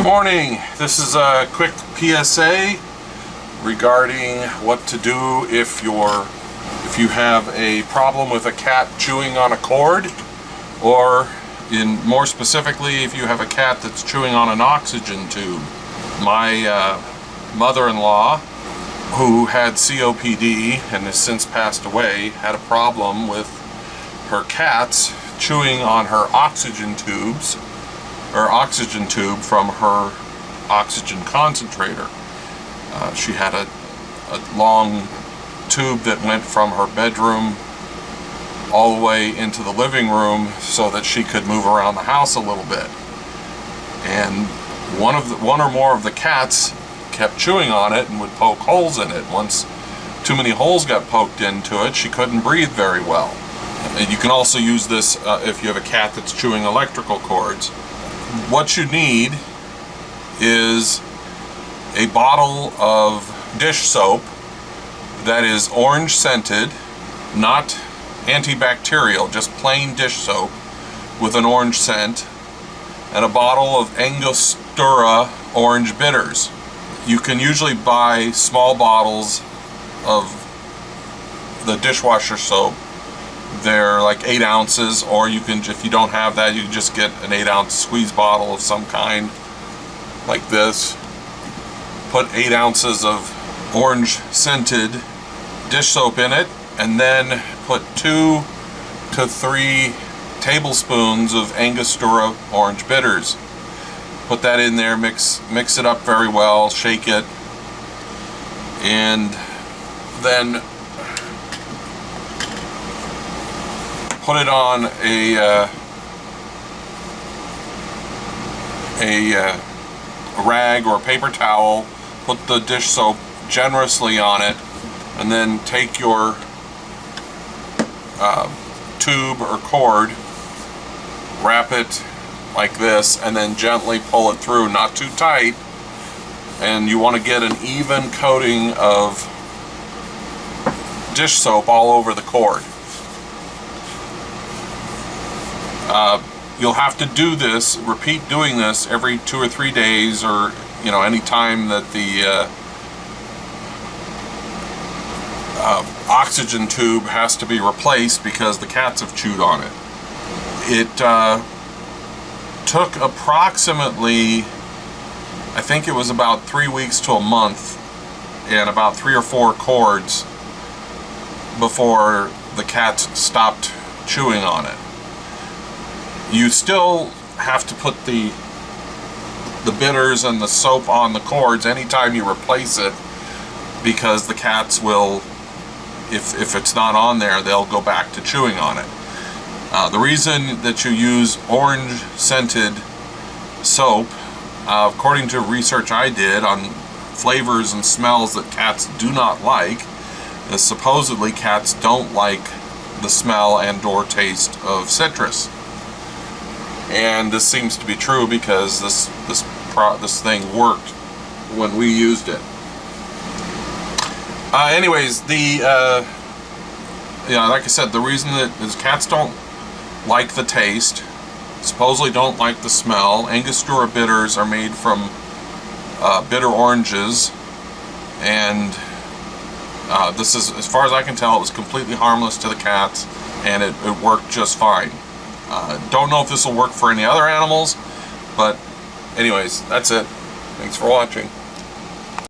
Good morning. This is a quick PSA regarding what to do if you have a problem with a cat chewing on a cord, or more specifically, if you have a cat that's chewing on an oxygen tube. My mother-in-law, who had COPD and has since passed away, had a problem with her cats chewing on her oxygen tubes, or oxygen tube from her oxygen concentrator. She had a long tube that went from her bedroom all the way into the living room so that she could move around the house a little bit. And one or more of the cats kept chewing on it and would poke holes in it. Once too many holes got poked into it, she couldn't breathe very well. And you can also use this if you have a cat that's chewing electrical cords. What you need is a bottle of dish soap that is orange scented, not antibacterial, just plain dish soap with an orange scent, and a bottle of Angostura orange bitters. You can usually buy small bottles of the dishwasher soap. They're like 8 ounces, or you can, if you don't have that, you can just get an 8-ounce squeeze bottle of some kind like this. Put 8 ounces of orange scented dish soap in it, and then put 2 to 3 tablespoons of Angostura orange bitters. Put that in there, mix it up very well, shake it, and then put it on a rag or a paper towel. Put the dish soap generously on it, and then take your tube or cord, wrap it like this, and then gently pull it through, not too tight. And you want to get an even coating of dish soap all over the cord. You'll have to do this, repeat doing this every 2 or 3 days, or any time that the oxygen tube has to be replaced because the cats have chewed on it. It took approximately, I think it was about 3 weeks to a month, and about 3 or 4 cords before the cats stopped chewing on it. You still have to put the bitters and the soap on the cords anytime you replace it, because the cats will, if it's not on there, they'll go back to chewing on it. The reason that you use orange scented soap, according to research I did on flavors and smells that cats do not like, is supposedly cats don't like the smell and or taste of citrus. And this seems to be true because this thing worked when we used it. Anyways, like I said, the reason that is cats don't like the taste, supposedly don't like the smell. Angostura bitters are made from bitter oranges, and this is, as far as I can tell, it was completely harmless to the cats, and it worked just fine. Don't know if this will work for any other animals, but anyways, that's it. Thanks for watching.